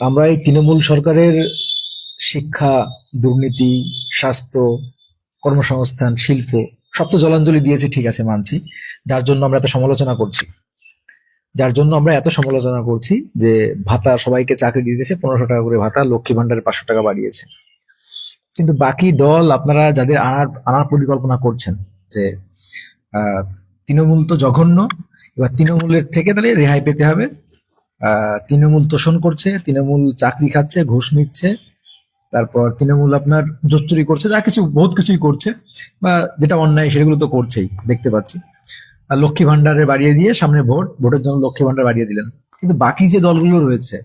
আমরা এই তৃণমূল সরকারের শিক্ষা, দুর্নীতি, স্বাস্থ্য, কর্মসংস্থান, শিল্প সব তো জলাঞ্জলি দিয়েছে, ঠিক আছে মানছি। যার জন্য আমরা এত সমালোচনা করছি, যে ভাতা সবাইকে চাকরি দিয়ে দিয়েছে, 1500 টাকা করে ভাতা, লক্ষ্মী ভান্ডারে 500 টাকা বাড়িয়েছে। কিন্তু বাকি দল, আপনারা যাদের আনার আনার পরিকল্পনা করছেন, যে তৃণমূল তো জঘন্য, এবার তৃণমূলের থেকে তাহলে রেহাই পেতে হবে। তৃণমূল তোষণ করছে, তৃণমূল চাকরি খাচ্ছে, ঘুষ নিচ্ছে, তারপর তৃণমূল আপনার জোট চুরি করছে, যা কিছু বহুত কিছুই করছে, বা যেটা অন্যায় সেগুলো তো করছেই, দেখতে পাচ্ছি। আর লক্ষ্মী ভান্ডারে বাড়িয়ে দিয়ে, সামনে ভোটের জন্য লক্ষ্মী ভান্ডার বাড়িয়ে দিলেন। কিন্তু বাকি যে দলগুলো রয়েছে,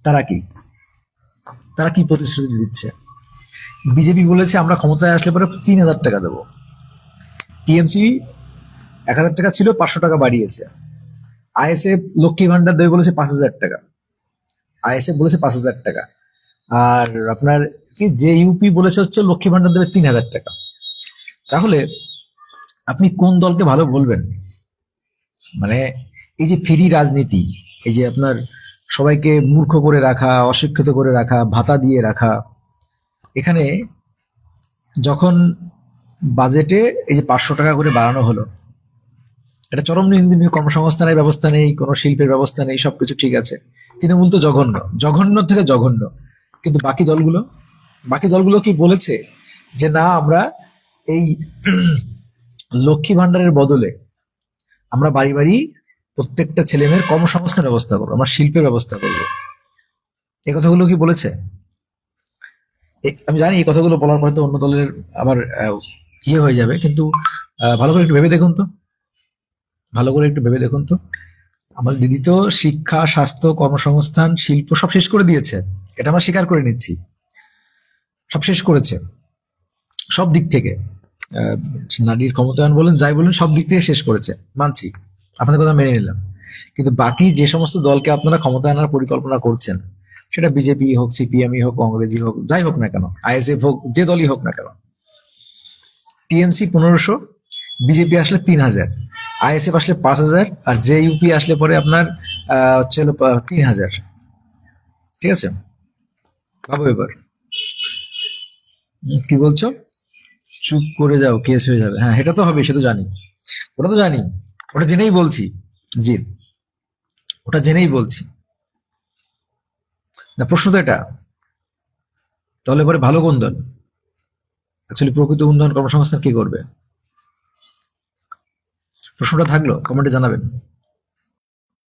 তারা কি তারা কি প্রতিশ্রুতি দিচ্ছে? বিজেপি বলেছে আমরা ক্ষমতায় আসলে পরে 3000 টাকা দেবো। টিএমসি 1000 টাকা ছিল, 500 টাকা বাড়িয়েছে। আইএসএফ লক্ষ্মী ভান্ডার দেবে বলেছে 5000 টাকা, আইএসএফ বলেছে 5000 টাকা। আর আপনার কি যে ইউপি বলেছে হচ্ছে লক্ষ্মী ভান্ডার দেবে 3000 টাকা। তাহলে আপনি কোন দলকে ভালো বলবেন? মানে এই যে ফ্রি রাজনীতি, এই যে আপনার সবাইকে মূর্খ করে রাখা, অশিক্ষিত করে রাখা, ভাতা দিয়ে রাখা, এখানে যখন বাজেটে এই যে 500 টাকা করে বাড়ানো হলো, এটা চরম নিন্দনীয়। কর্মসংস্থানের ব্যবস্থা নেই, কোনো শিল্পের ব্যবস্থা নেই, সবকিছু ঠিক আছে। তৃণমূল তো জঘন্য, জঘন্য থেকে জঘন্য। কিন্তু বাকি দলগুলো কি বলেছে যে না, আমরা এই লক্ষ্মী ভান্ডারের বদলে আমরা বাড়ি বাড়ি প্রত্যেকটা ছেলে মেয়ের কর্মসংস্থানের ব্যবস্থা করবো, আমরা শিল্পের ব্যবস্থা করবো? এই কথাগুলো কি বলেছে? আমি জানি এই কথাগুলো বলার পরে তো অন্য দলের আবার ইয়ে হয়ে যাবে, কিন্তু ভালো করে একটু ভেবে দেখুন তো, আমার দিদি তো শিক্ষা, স্বাস্থ্য, কর্মসংস্থান, শিল্প সব শেষ করে দিয়েছে। এটা আমরা স্বীকার করে নিচ্ছি, সব শেষ করেছে, সব দিক থেকে। আহ, নারীর ক্ষমতায়ন বলেন, যাই বলেন, সব দিক থেকে শেষ করেছে, মানছি, আপনাদের কথা মেনে নিলাম। কিন্তু বাকি যে সমস্ত দলকে আপনারা ক্ষমতায়নের পরিকল্পনা করছেন, সেটা বিজেপি হোক, সিপিএমই হোক, কংগ্রেসই হোক, যাই হোক না কেন, আইএসএফ হোক, যে দলই হোক না কেন, টিএমসি 1500, বিজেপি আসলে 3000, আইএসএফ আসলে 5000, আর যে ইউপি আসলে পরে আপনার হচ্ছে হলো 3000। ঠিক আছে, ভাবো এবার। কি বলছো? চুপ করে যাও, কেস হয়ে যাবে। হ্যাঁ, এটা তো হবে, সে তো জানি, ওটা তো জানি, ওটা জেনেই বলছি। জি, ওটা জেনেই বলছি। না, প্রশ্ন তো এটা। তাহলে পরে ভালো কোন দল? অ্যাকচুয়ালি প্রকৃত উন্নয়ন কর্মসংস্থান কে করবে? প্রশ্নটা থাকলো, কমেন্টে জানাবেন।